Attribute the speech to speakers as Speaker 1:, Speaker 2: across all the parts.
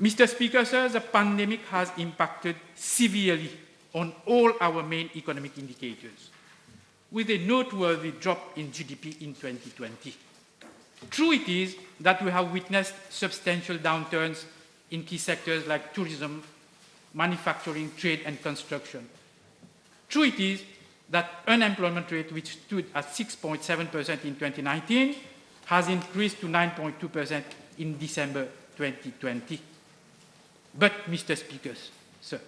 Speaker 1: Mr. Speaker, sir, the pandemic has impacted severely on all our main economic indicators, with a noteworthy drop in GDP in 2020. True it is that we have witnessed substantial downturns in key sectors like tourism, manufacturing, trade, and construction. True it is that unemployment rate, which stood at 6.7% in 2019, has increased to 9.2% in December 2020. But, Mr. Speaker, sir,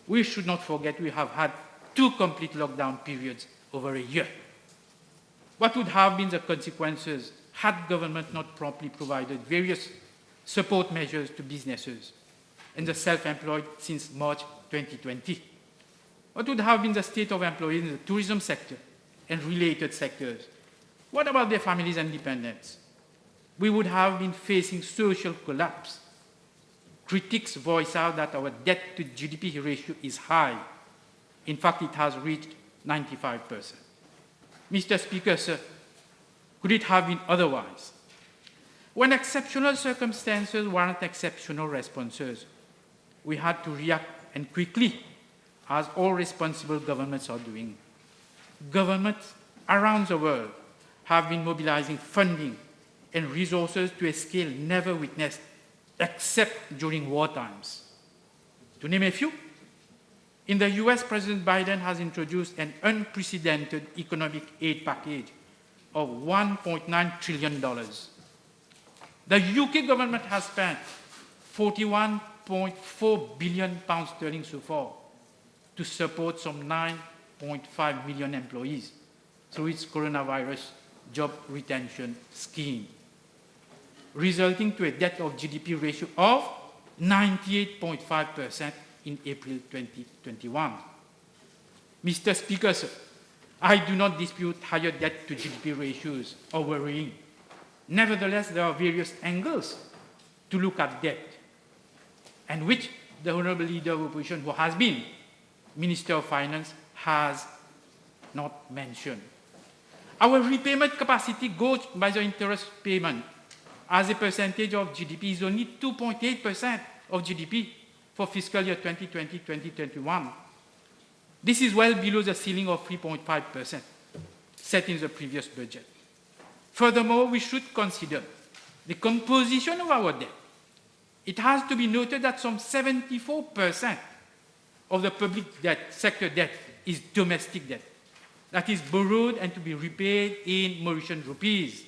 Speaker 1: we should not forget we have had 2 complete lockdown periods over a year. What would have been the consequences had government not promptly provided various support measures to businesses and the self-employed since March 2020? What would have been the state of employees in the tourism sector and related sectors? What about their families and dependents? We would have been facing social collapse. Critics voice out that our debt to GDP ratio is high. In fact, it has reached 95%. Mr. Speaker, sir, could it have been otherwise? When exceptional circumstances warrant exceptional responses, we had to react, and quickly, as all responsible governments are doing. Governments around the world have been mobilizing funding and resources to a scale never witnessed except during war times. To name a few, in the US, President Biden has introduced an unprecedented economic aid package of $1.9 trillion. The UK government has spent £41.4 billion so far to support some 9.5 million employees through its coronavirus job retention scheme, resulting to a debt of GDP ratio of 98.5% in April 2021. Mr. Speaker, sir, I do not dispute higher debt to GDP ratios are worrying. Nevertheless, there are various angles to look at debt, and which the Honourable Leader of Opposition, who has been Minister of Finance, has not mentioned. Our repayment capacity goes by the interest payment as a percentage of GDP is only 2.8% of GDP for fiscal year 2020-2021. This is well below the ceiling of 3.5% set in the previous budget. Furthermore, we should consider the composition of our debt. It has to be noted that some 74% of the public debt, sector debt, is domestic debt, that is borrowed and to be repaid in Mauritian rupees.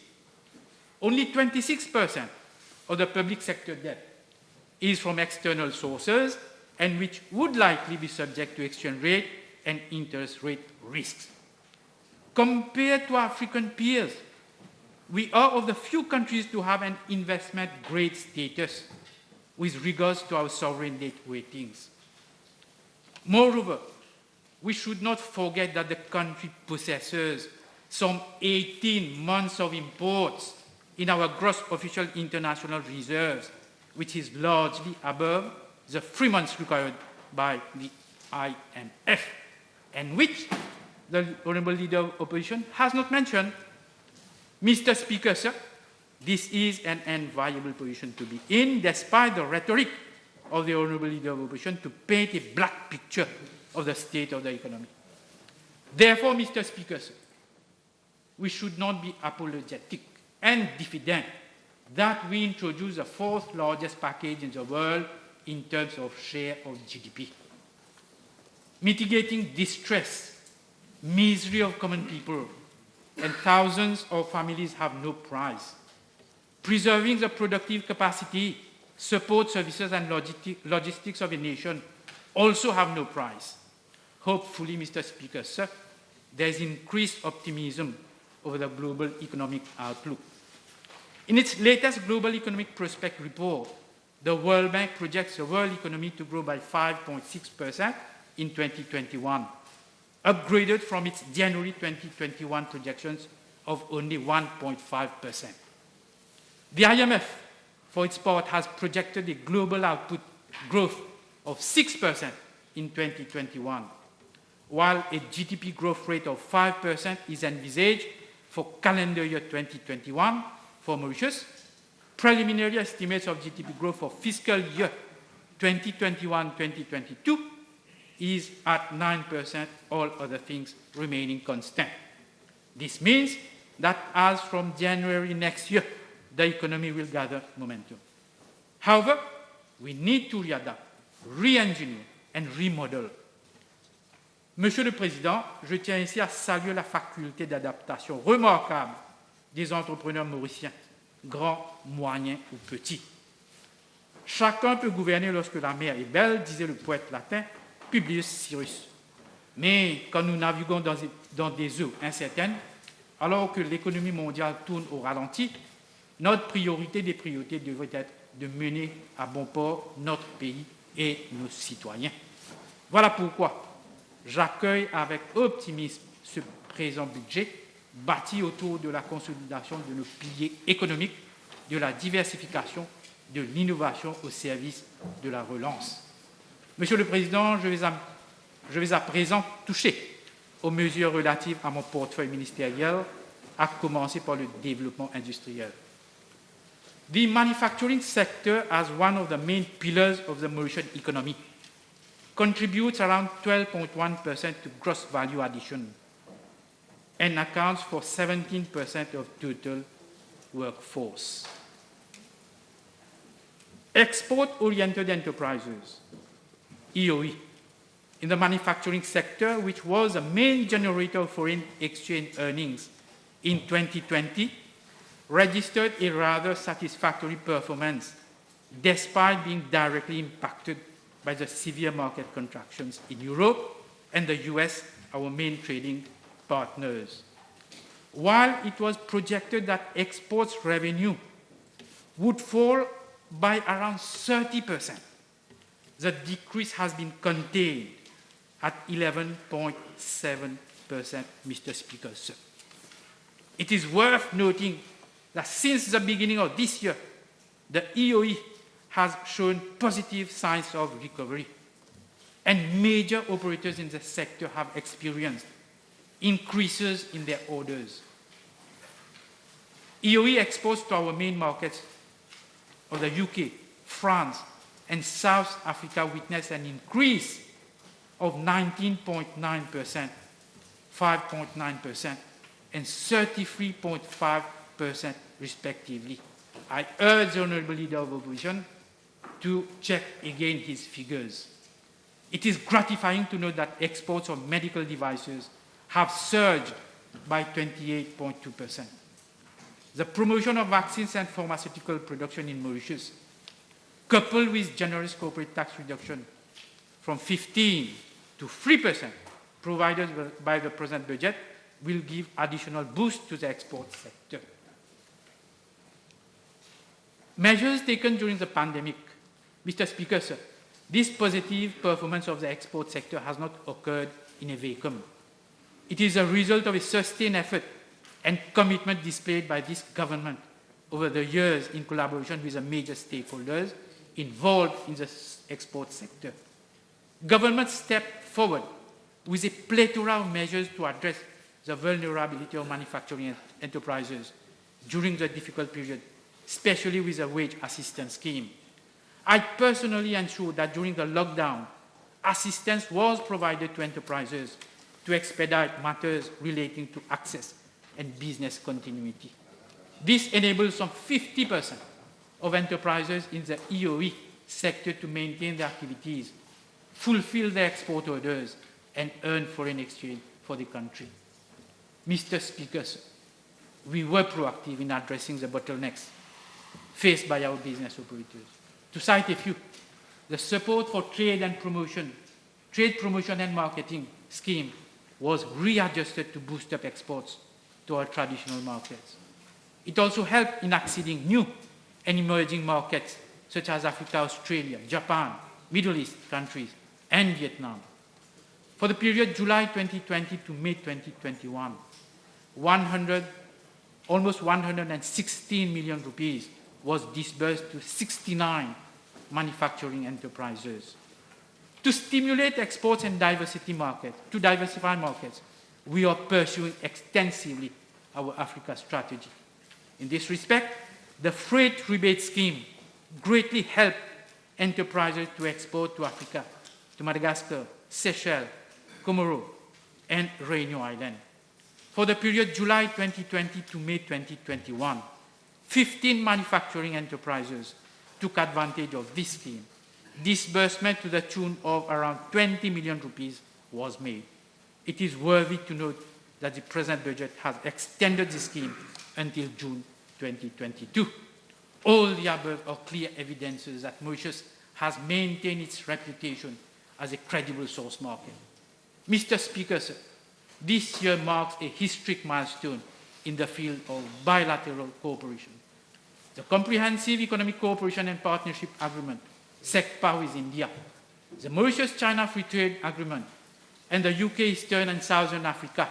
Speaker 1: Only 26% of the public sector debt is from external sources and which would likely be subject to exchange rate and interest rate risks. Compared to African peers, we are of the few countries to have an investment grade status with regards to our sovereign debt ratings. Moreover, we should not forget that the country possesses some 18 months of imports in our gross official international reserves, which is largely above the 3 months required by the IMF, and which the Honourable Leader of Opposition has not mentioned. Mr. Speaker, sir, this is an enviable position to be in, despite the rhetoric of the Honourable Leader of Opposition to paint a black picture of the state of the economy. Therefore, Mr. Speaker, sir, we should not be apologetic and diffident that we introduce the 4th largest package in the world in terms of share of GDP. Mitigating distress, misery of common people, and thousands of families have no price. Preserving the productive capacity, support services and logistics of a nation also have no price. Hopefully, Mr. Speaker, sir, there is increased optimism over the global economic outlook. In its latest Global Economic Prospect report, the World Bank projects the world economy to grow by 5.6% in 2021, upgraded from its January 2021 projections of only 1.5%. The IMF, for its part, has projected a global output growth of 6% in 2021, while a GDP growth rate of 5% is envisaged for calendar year 2021 for Mauritius preliminary estimates of GDP growth for fiscal year 2021-2022 is at 9%, all other things remaining constant. This means that as from January next year, the economy will gather momentum. However, we need to readapt, re-engineer and remodel. Monsieur le Président, je tiens ici à saluer la faculté d'adaptation remarquable des entrepreneurs mauriciens, grands, moyens ou petits. Chacun peut gouverner lorsque la mer est belle, disait le poète latin Publius Cyrus. Mais quand nous naviguons dans des eaux incertaines, alors que l'économie mondiale tourne au ralenti, notre priorité des priorités devrait être de mener à bon port notre pays et nos citoyens. Voilà pourquoi j'accueille avec optimisme ce présent budget bâti autour de la consolidation de nos piliers économiques, de la diversification, de l'innovation au service de la relance. Monsieur le Président, je vais à présent toucher aux mesures relatives à mon portefeuille ministériel, à commencer par le développement industriel. The manufacturing sector, as one of the main pillars of the Mauritian economy, contributes around 12.1% to gross value addition and accounts for 17% of total workforce. Export-oriented enterprises, EOE, in the manufacturing sector, which was a main generator of foreign exchange earnings in 2020, registered a rather satisfactory performance despite being directly impacted by the severe market contractions in Europe and the US, our main trading partners. While it was projected that exports revenue would fall by around 30%, the decrease has been contained at 11.7%, Mr. Speaker, sir. It is worth noting that since the beginning of this year, the EOE has shown positive signs of recovery, and major operators in the sector have experienced increases in their orders. EOE exports to our main markets of the UK, France, and South Africa witnessed an increase of 19.9%, 5.9%, and 33.5% respectively. I urge the Honourable Leader of Opposition to check again his figures. It is gratifying to note that exports of medical devices have surged by 28.2%. The promotion of vaccines and pharmaceutical production in Mauritius, coupled with generous corporate tax reduction from 15% to 3% provided by the present budget, will give additional boost to the export sector. Measures taken during the pandemic, Mr. Speaker, sir, this positive performance of the export sector has not occurred in a vacuum. It is a result of a sustained effort and commitment displayed by this government over the years in collaboration with the major stakeholders involved in the export sector. Government stepped forward with a plethora of measures to address the vulnerability of manufacturing enterprises during the difficult period, especially with the wage assistance scheme. I personally ensured that during the lockdown, assistance was provided to enterprises to expedite matters relating to access and business continuity. This enables some 50% of enterprises in the EOE sector to maintain their activities, fulfill their export orders, and earn foreign exchange for the country. Mr. Speaker, we were proactive in addressing the bottlenecks faced by our business operators. To cite a few, the support for trade promotion and marketing scheme was readjusted to boost up exports to our traditional markets. It also helped in accessing new and emerging markets such as Africa, Australia, Japan, Middle East countries, and Vietnam. For the period July 2020 to May 2021, almost 116 million rupees was disbursed to 69 manufacturing enterprises. To stimulate exports and diversify markets, we are pursuing extensively our Africa strategy. In this respect, The freight rebate scheme greatly helped enterprises to export to Africa, to Madagascar, Seychelles, Comoros, and Réunion Island. For the period July 2020 to May 2021, 15 manufacturing enterprises took advantage of this scheme. Disbursement to the tune of around 20 million rupees was made. It is worthy to note that the present budget has extended the scheme until June 2022. All the above are clear evidences that Mauritius has maintained its reputation as a credible source market. Mr. Speaker, sir, this year marks a historic milestone in the field of bilateral cooperation. The Comprehensive Economic Cooperation and Partnership Agreement, SECPA with India, the Mauritius-China Free Trade Agreement, and the UK Eastern and Southern Africa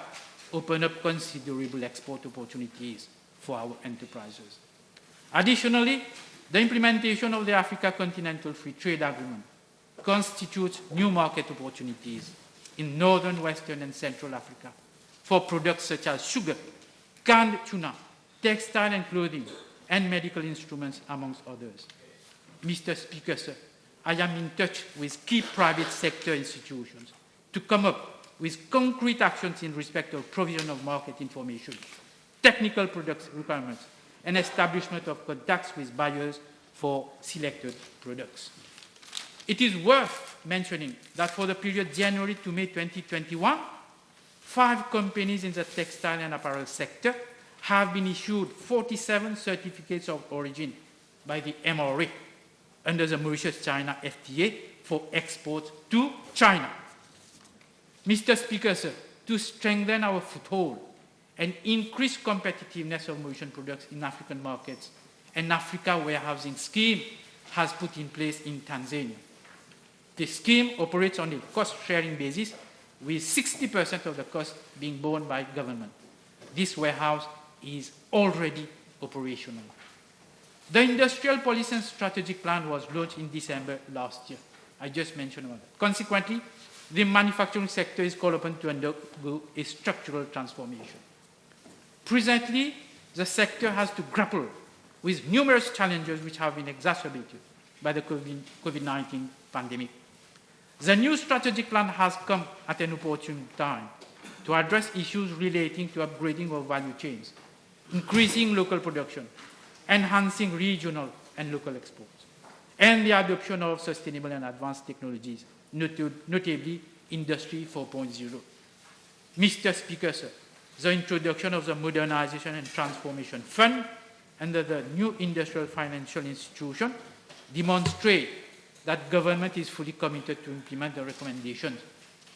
Speaker 1: open up considerable export opportunities for our enterprises. Additionally, the implementation of the Africa Continental Free Trade Agreement constitutes new market opportunities in northern, western, and central Africa for products such as sugar, canned tuna, textile and clothing, and medical instruments, amongst others. Mr. Speaker, sir, I am in touch with key private sector institutions to come up with concrete actions in respect of provision of market information, technical products requirements, and establishment of contacts with buyers for selected products. It is worth mentioning that for the period January to May 2021, 5 companies in the textile and apparel sector have been issued 47 certificates of origin by the MRA under the Mauritius-China FTA for export to China. Mr. Speaker, sir, to strengthen our foothold and increase competitiveness of Mauritian products in African markets, an Africa warehousing scheme has put in place in Tanzania. The scheme operates on a cost-sharing basis, with 60% of the cost being borne by government. This warehouse is already operational. The Industrial Policy and Strategic Plan was launched in December last year. I just mentioned about that. Consequently, the manufacturing sector is called upon to undergo a structural transformation. Presently, the sector has to grapple with numerous challenges which have been exacerbated by the COVID-19 pandemic. The new strategic plan has come at an opportune time to address issues relating to upgrading of value chains, increasing local production, enhancing regional and local exports, and the adoption of sustainable and advanced technologies, notably Industry 4.0. Mr. Speaker, sir, the introduction of the Modernization and Transformation Fund under the new Industrial Financial Institution demonstrate that government is fully committed to implement the recommendations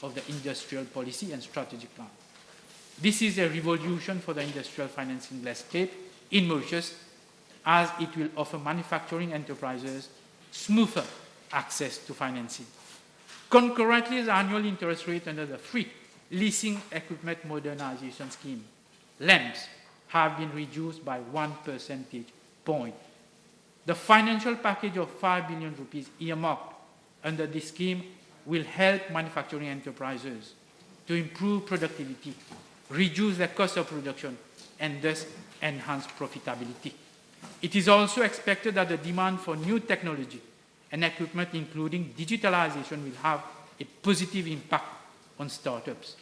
Speaker 1: of the Industrial Policy and Strategic Plan. This is a revolution for the industrial financing landscape in Mauritius, as it will offer manufacturing enterprises smoother access to financing. Concurrently, the annual interest rate under the Free Leasing Equipment Modernization Scheme, LEMS, have been reduced by 1 percentage point. The financial package of 5 billion rupees earmarked under this scheme will help manufacturing enterprises to improve productivity, reduce the cost of production, and thus enhance profitability. It is also expected that the demand for new technology and equipment, including digitalization, will have a positive impact on startups.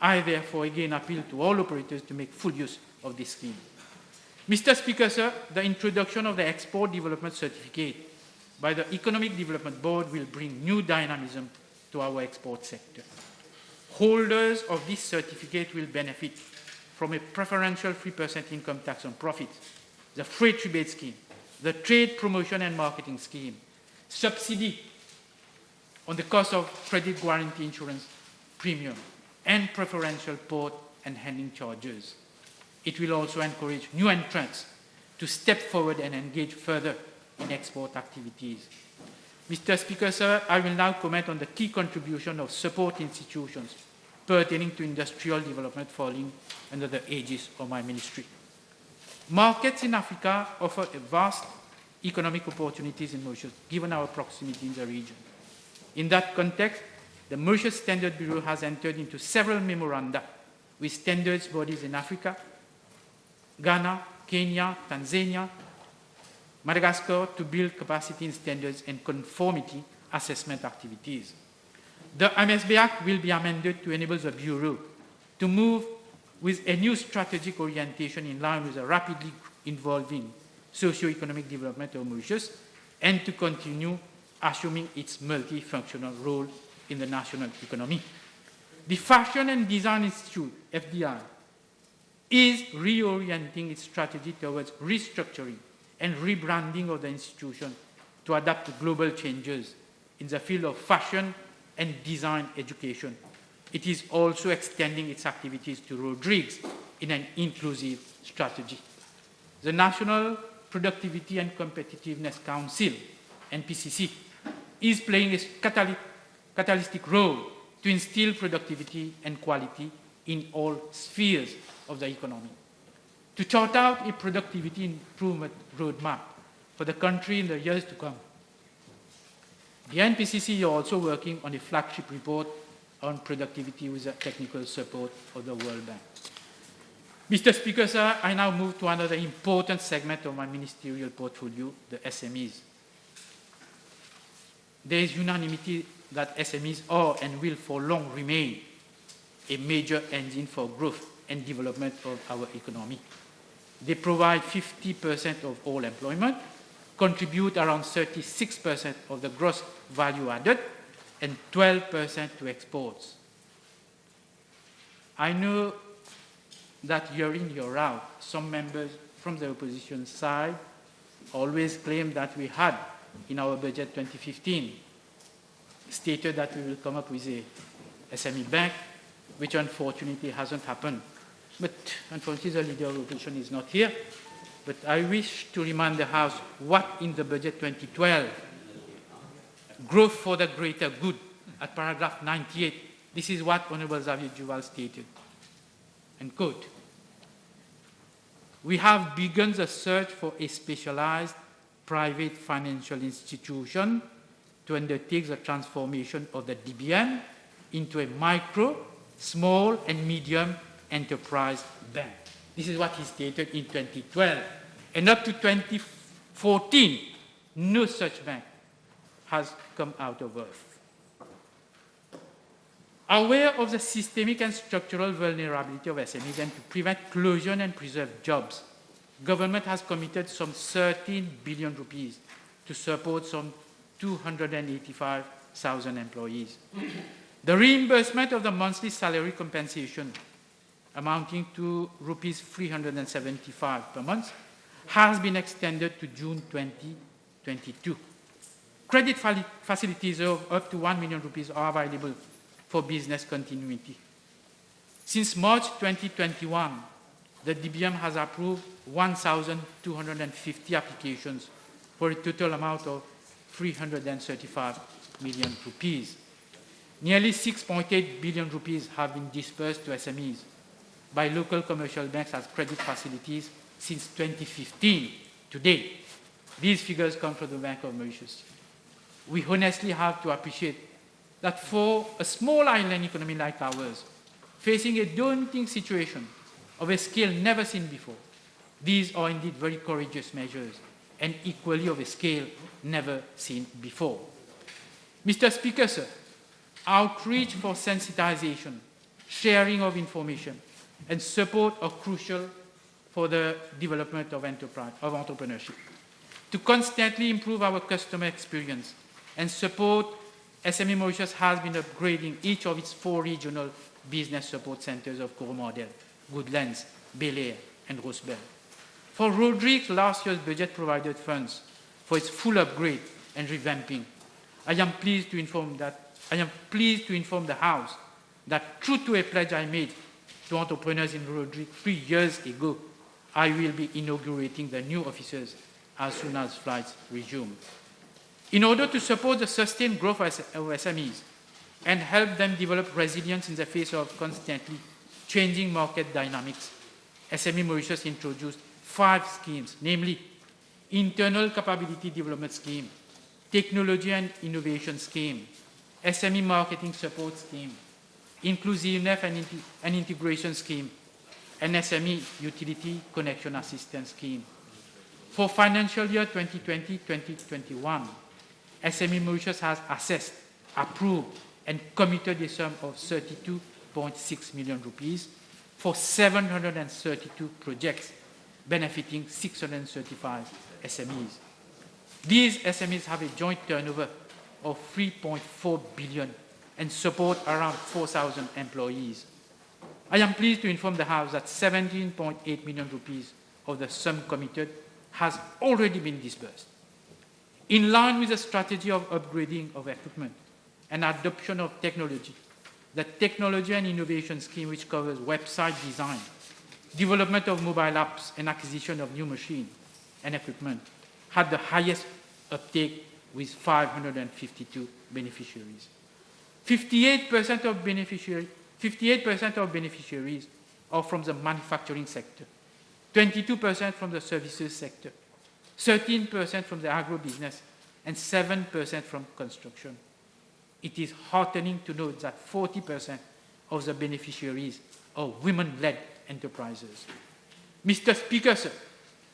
Speaker 1: I therefore again appeal to all operators to make full use of this scheme. Mr. Speaker, sir, the introduction of the Export Development Certificate by the Economic Development Board will bring new dynamism to our export sector. Holders of this certificate will benefit from a preferential 3% income tax on profits, the freight rebate scheme, the trade promotion and marketing scheme, subsidy on the cost of credit guarantee insurance premium, and preferential port and handling charges. It will also encourage new entrants to step forward and engage further in export activities. Mr. Speaker, sir, I will now comment on the key contribution of support institutions pertaining to industrial development falling under the aegis of my ministry. Markets in Africa offer a vast economic opportunities in Mauritius, given our proximity in the region. In that context, the Mauritius Standard Bureau has entered into several memoranda with standards bodies in Africa, Ghana, Kenya, Tanzania, Madagascar to build capacity in standards and conformity assessment activities. The MSB Act will be amended to enable the Bureau to move with a new strategic orientation in line with the rapidly evolving socio-economic development of Mauritius and to continue assuming its multifunctional role in the national economy. The Fashion and Design Institute, FDI, is reorienting its strategy towards restructuring and rebranding of the institution to adapt to global changes in the field of fashion and design education. It is also extending its activities to Rodrigues in an inclusive strategy. The National Productivity and Competitiveness Council, NPCC, is playing a catalytic role to instill productivity and quality in all spheres of the economy. To chart out a productivity improvement roadmap for the country in the years to come, the NPCC is also working on a flagship report on productivity with the technical support of the World Bank. Mr. Speaker, sir, I now move to another important segment of my ministerial portfolio, the SMEs. There is unanimity that SMEs are and will for long remain a major engine for growth and development of our economy. They provide 50% of all employment, contribute around 36% of the gross value added, and 12% to exports. I know that year in, year out, some members from the opposition side always claim that we had, in our budget 2015, stated that we will come up with a SME bank, which unfortunately hasn't happened. But unfortunately, the leader of the opposition is not here. But I wish to remind the House what in the budget 2012, growth for the greater good, at paragraph 98, this is what Honorable Xavier Duval stated, and quote, "We have begun the search for a specialized private financial institution to undertake the transformation of the DBM into a micro, small, and medium enterprise bank." This is what he stated in 2012. And up to 2014, no such bank has come out of earth. Aware of the systemic and structural vulnerability of SMEs and to prevent closure and preserve jobs, government has committed some 13 billion rupees to support some 285,000 employees. The reimbursement of the monthly salary compensation amounting to rupees 375 per month has been extended to June 2022. Credit facilities of up to 1 million rupees are available for business continuity. Since March 2021, the DBM has approved 1,250 applications for a total amount of 335 million rupees. Nearly 6.8 billion rupees have been dispersed to SMEs by local commercial banks as credit facilities since 2015 to date. These figures come from the Bank of Mauritius. We honestly have to appreciate that for a small island economy like ours, facing a daunting situation of a scale never seen before, these are indeed very courageous measures and equally of a scale never seen before. Mr. Speaker, sir, outreach for sensitization, sharing of information, and support are crucial for the development of entrepreneurship. To constantly improve our customer experience and support, SME Mauritius has been upgrading each of its 4 regional business support centers of Coromandel, Goodlands, Bel Air, and Rosebel. For Rodrigues, last year's budget provided funds for its full upgrade and revamping. I am pleased to inform the House that, true to a pledge I made to entrepreneurs in Rodrigues 3 years ago, I will be inaugurating the new offices as soon as flights resume. In order to support the sustained growth of SMEs and help them develop resilience in the face of constantly changing market dynamics, SME Mauritius introduced 5 schemes, namely Internal Capability Development Scheme, Technology and Innovation Scheme, SME Marketing Support Scheme, Inclusiveness and Integration Scheme, and SME Utility Connection Assistance Scheme. For financial year 2020-2021, SME Mauritius has assessed, approved, and committed a sum of 32.6 million rupees for 732 projects benefiting 635 SMEs. These SMEs have a joint turnover of 3.4 billion and support around 4,000 employees. I am pleased to inform the House that 17.8 million rupees of the sum committed has already been disbursed. In line with the strategy of upgrading of equipment and adoption of technology, the Technology and Innovation Scheme, which covers website design, development of mobile apps, and acquisition of new machines and equipment, had the highest uptake with 552 beneficiaries. 58% of beneficiaries are from the manufacturing sector, 22% from the services sector, 13% from the agribusiness, and 7% from construction. It is heartening to note that 40% of the beneficiaries are women-led enterprises. Mr. Speaker, sir,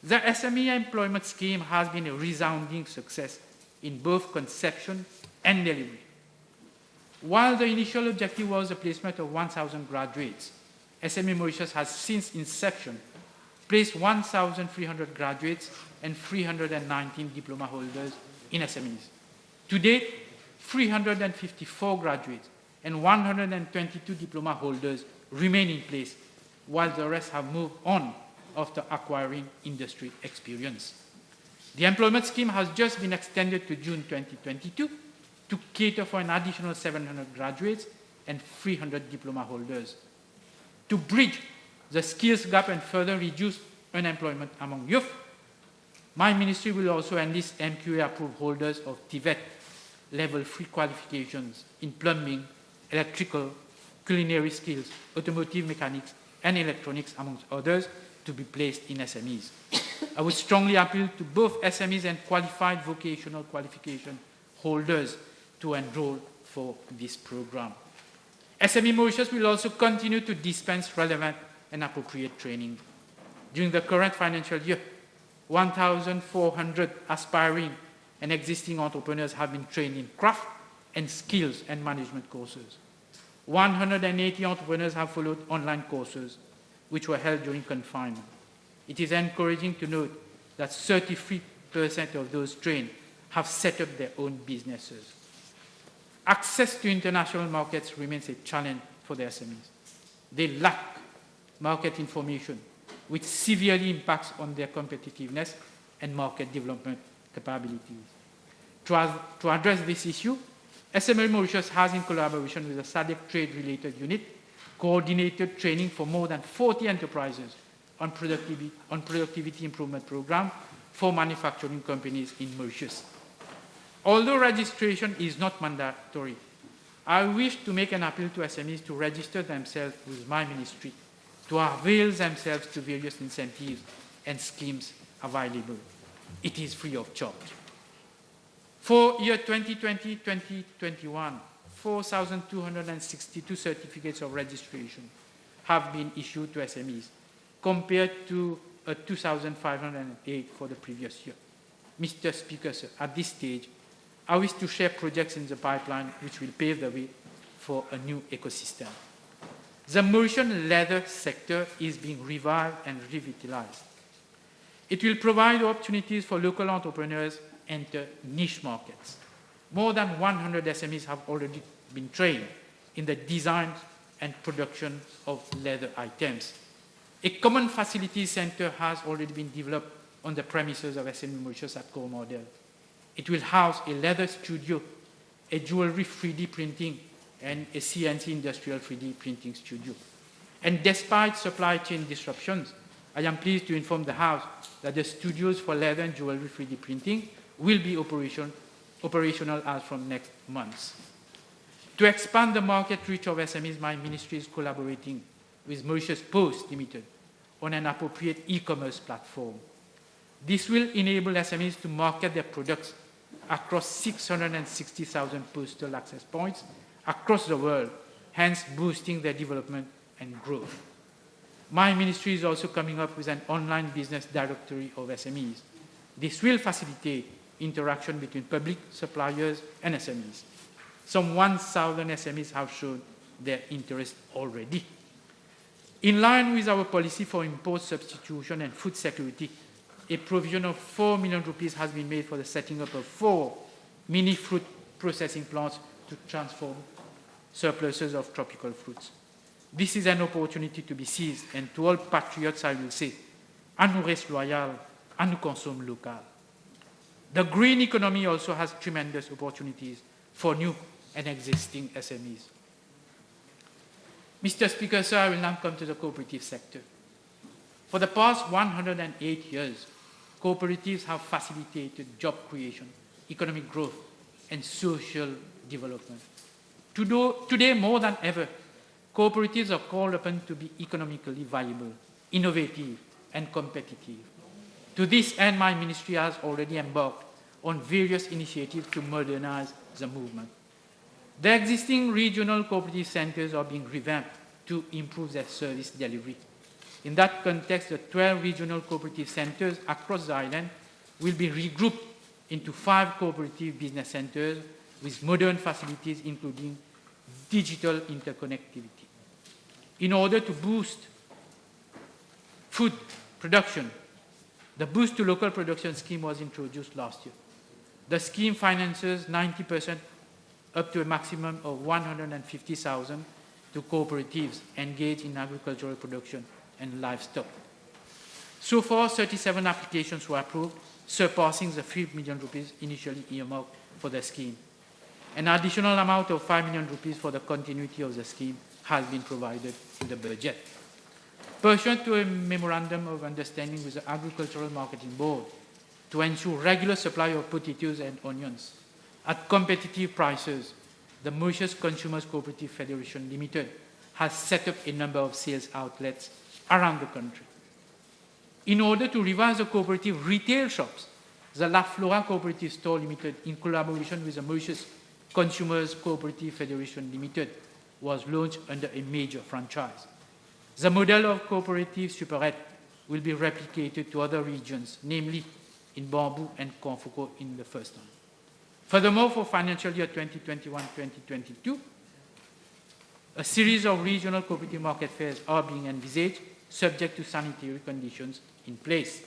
Speaker 1: the SME employment scheme has been a resounding success in both conception and delivery. While the initial objective was the placement of 1,000 graduates, SME Mauritius has since inception placed 1,300 graduates and 319 diploma holders in SMEs. To date, 354 graduates and 122 diploma holders remain in place, while the rest have moved on after acquiring industry experience. The employment scheme has just been extended to June 2022 to cater for an additional 700 graduates and 300 diploma holders. To bridge the skills gap and further reduce unemployment among youth, my ministry will also enlist MQA-approved holders of TVET Level 3 qualifications in plumbing, electrical, culinary skills, automotive mechanics, and electronics, amongst others, to be placed in SMEs. I would strongly appeal to both SMEs and qualified vocational qualification holders to enroll for this program. SME Mauritius will also continue to dispense relevant and appropriate training. During the current financial year, 1,400 aspiring and existing entrepreneurs have been trained in craft and skills and management courses. 180 entrepreneurs have followed online courses, which were held during confinement. It is encouraging to note that 33% of those trained have set up their own businesses. Access to international markets remains a challenge for the SMEs. They lack market information, which severely impacts on their competitiveness and market development capabilities. To address this issue, SME Mauritius has, in collaboration with the SADC Trade-Related Unit, coordinated training for more than 40 enterprises on productivity improvement program for manufacturing companies in Mauritius. Although registration is not mandatory, I wish to make an appeal to SMEs to register themselves with my ministry to avail themselves to various incentives and schemes available. It is free of charge. For year 2020-2021, 4,262 certificates of registration have been issued to SMEs, compared to 2,508 for the previous year. Mr. Speaker, sir, at this stage, I wish to share projects in the pipeline which will pave the way for a new ecosystem. The Mauritian leather sector is being revived and revitalized. It will provide opportunities for local entrepreneurs enter niche markets. More than 100 SMEs have already been trained in the design and production of leather items. A common facilities center has already been developed on the premises of SME Mauritius at Coromandel. It will house a leather studio, a jewelry 3D printing, and a CNC industrial 3D printing studio. And despite supply chain disruptions, I am pleased to inform the House that the studios for leather and jewelry 3D printing will be operational as from next month. To expand the market reach of SMEs, my ministry is collaborating with Mauritius Post Limited on an appropriate e-commerce platform. This will enable SMEs to market their products across 660,000 postal access points across the world, hence boosting their development and growth. My ministry is also coming up with an online business directory of SMEs, This will facilitate interaction between public suppliers and SMEs. Some 1,000 SMEs have shown their interest already. In line with our policy for import substitution and food security, a provision of 4 million rupees has been made for the setting up of 4 mini fruit processing plants to transform surpluses of tropical fruits. This is an opportunity to be seized, and to all patriots I will say, à nous reste loyal, à nous consomme local. The green economy also has tremendous opportunities for new and existing SMEs. Mr. Speaker, sir, I will now come to the cooperative sector. For the past 108 years, cooperatives have facilitated job creation, economic growth, and social development. Today, more than ever, cooperatives are called upon to be economically viable, innovative, and competitive. To this end, my ministry has already embarked on various initiatives to modernize the movement. The existing regional cooperative centers are being revamped to improve their service delivery. In that context, the 12 regional cooperative centers across the island will be regrouped into 5 cooperative business centers with modern facilities, including digital interconnectivity. In order to boost food production, the Boost to Local Production scheme was introduced last year. The scheme finances 90% up to a maximum of 150,000 to cooperatives engaged in agricultural production and livestock. So far, 37 applications were approved, surpassing the 3 million rupees initially earmarked for the scheme. An additional amount of 5 million rupees for the continuity of the scheme has been provided in the budget. Pursuant to a memorandum of understanding with the Agricultural Marketing Board to ensure regular supply of potatoes and onions at competitive prices, the Mauritius Consumers Cooperative Federation Limited has set up a number of sales outlets around the country. In order to revise the cooperative retail shops, the La Flora Cooperative Store Limited, in collaboration with the Mauritius Consumers Cooperative Federation Limited, was launched under a major franchise. The model of cooperative superette will be replicated to other regions, namely in Bamboo and Konfoko in the first time. Furthermore, for financial year 2021-2022, a series of regional cooperative market fairs are being envisaged, subject to sanitary conditions in place.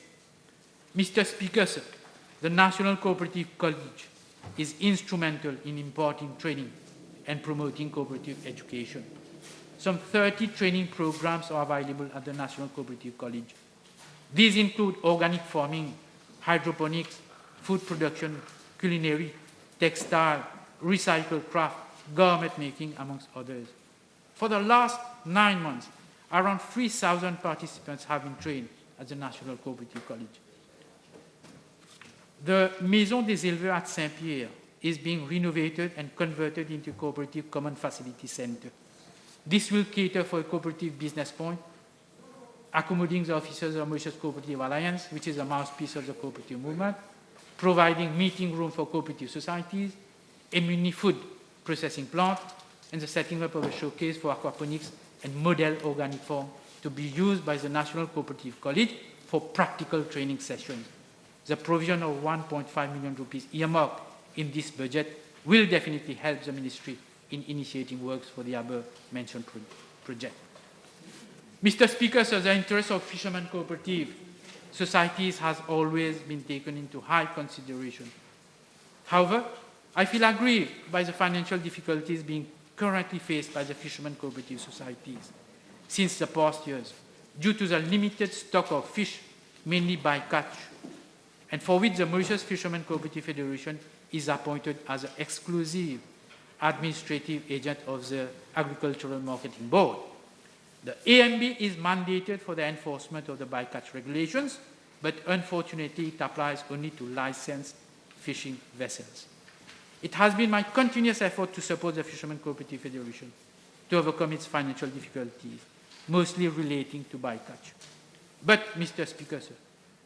Speaker 1: Mr. Speaker, sir, the National Cooperative College is instrumental in imparting training and promoting cooperative education. Some 30 training programs are available at the National Cooperative College. These include organic farming, hydroponics, food production, culinary, textile, recycled craft, garment making, amongst others. For the last 9 months, around 3,000 participants have been trained at the National Cooperative College. The Maison des Éleveurs at Saint-Pierre is being renovated and converted into a cooperative common facility center. This will cater for a cooperative business point, accommodating the officers of Mauritius Cooperative Alliance, which is a mouthpiece of the cooperative movement, providing meeting room for cooperative societies, a mini food processing plant, and the setting up of a showcase for aquaponics and model organic farm to be used by the National Cooperative College for practical training sessions. The provision of 1.5 million rupees earmarked in this budget will definitely help the ministry in initiating works for the above-mentioned project. Mr. Speaker, so the interest of fishermen cooperative societies has always been taken into high consideration. However, I feel aggrieved by the financial difficulties being currently faced by the fishermen cooperative societies since the past years, due to the limited stock of fish, mainly by catch, and for which the Mauritius Fishermen Cooperative Federation is appointed as an exclusive administrative agent of the Agricultural Marketing Board. The AMB is mandated for the enforcement of the bycatch regulations, but unfortunately it applies only to licensed fishing vessels. It has been my continuous effort to support the Fishermen Cooperative Federation to overcome its financial difficulties, mostly relating to bycatch. But, Mr. Speaker, sir,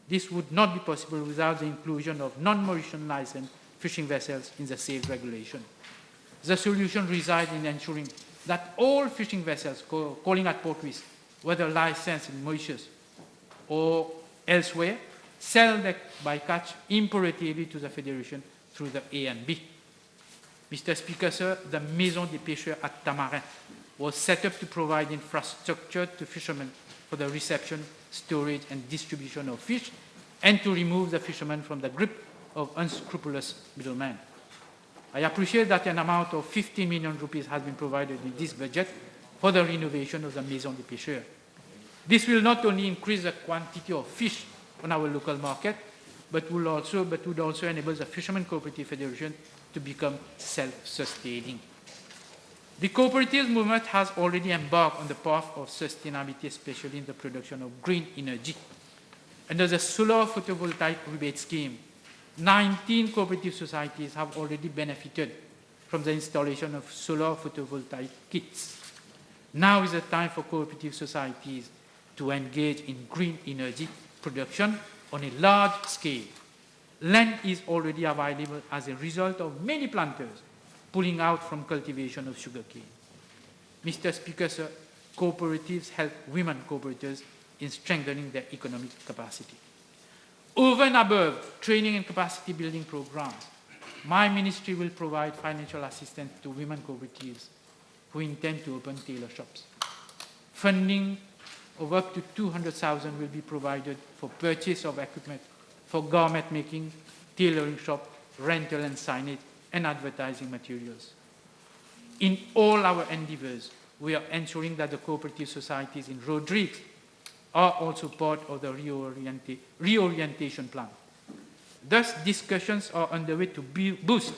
Speaker 1: this would not be possible without the inclusion of non-Mauritian licensed fishing vessels in the sales regulation. The solution resides in ensuring that all fishing vessels calling at portways, whether licensed in Mauritius or elsewhere, sell the bycatch imperatively to the Federation through the ANB. Mr. Speaker, sir, the Maison des Pêcheurs at Tamarin was set up to provide infrastructure to fishermen for the reception, storage, and distribution of fish, and to remove the fishermen from the grip of unscrupulous middlemen. I appreciate that an amount of 15 million rupees has been provided in this budget for the renovation of the Maison des Pêcheurs. This will not only increase the quantity of fish on our local market, but would also enable the Fishermen Cooperative Federation to become self-sustaining. The cooperative movement has already embarked on the path of sustainability, especially in the production of green energy. Under the solar photovoltaic rebate scheme, 19 cooperative societies have already benefited from the installation of solar photovoltaic kits. Now is the time for cooperative societies to engage in green energy production on a large scale. Land is already available as a result of many planters pulling out from cultivation of sugarcane. Mr. Speaker, sir, cooperatives help women cooperators in strengthening their economic capacity. Over and above training and capacity building programs, my ministry will provide financial assistance to women cooperatives who intend to open tailor shops. Funding of up to 200,000 will be provided for purchase of equipment for garment making, tailoring shop, rental and signage, and advertising materials. In all our endeavors, we are ensuring that the cooperative societies in Rodrigues are also part of the reorientation plan. Thus, discussions are underway to boost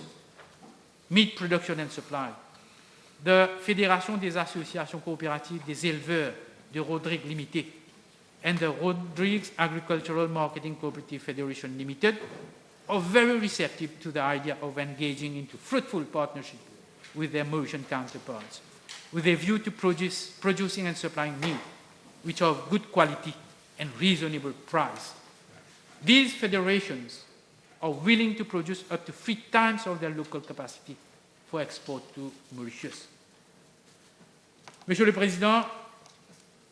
Speaker 1: meat production and supply. The Fédération des associations coopératives des éleveurs de Rodrigues Limited and the Rodrigues Agricultural Marketing Cooperative Federation Limited are very receptive to the idea of engaging into fruitful partnership with their Mauritian counterparts, with a view to producing and supplying meat which are of good quality and reasonable price. These federations are willing to produce up to 3 times of their local capacity for export to Mauritius. Monsieur le Président,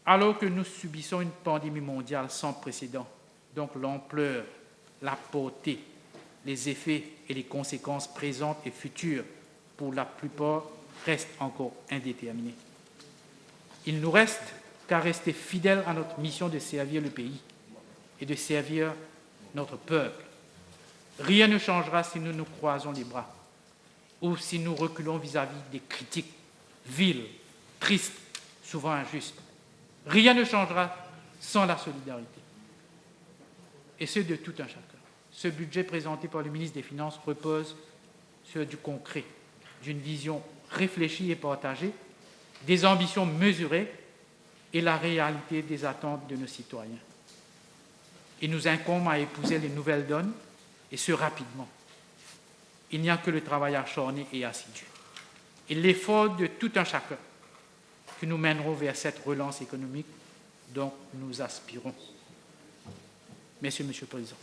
Speaker 1: alors que nous subissons une pandémie mondiale sans précédent, donc l'ampleur, la portée, les effets et les conséquences présentes et futures, pour la plupart, restent encore indéterminés. Il nous reste qu'à rester fidèles à notre mission de servir le pays et de servir notre peuple. Rien ne changera si nous nous croisons les bras ou si nous reculons vis-à-vis des critiques viles, tristes, souvent injustes. Rien ne changera sans la solidarité. Et ce, de tout un chacun. Ce budget présenté par le ministre des Finances repose sur du concret, d'une vision réfléchie et partagée, des ambitions mesurées et la réalité des attentes de nos citoyens. Il nous incombe à épouser les nouvelles donnes, et ce rapidement. Il n'y a que le travail acharné et assidu, et l'effort de tout un chacun que nous mènerons vers cette relance économique dont nous aspirons. Merci, Monsieur le Président.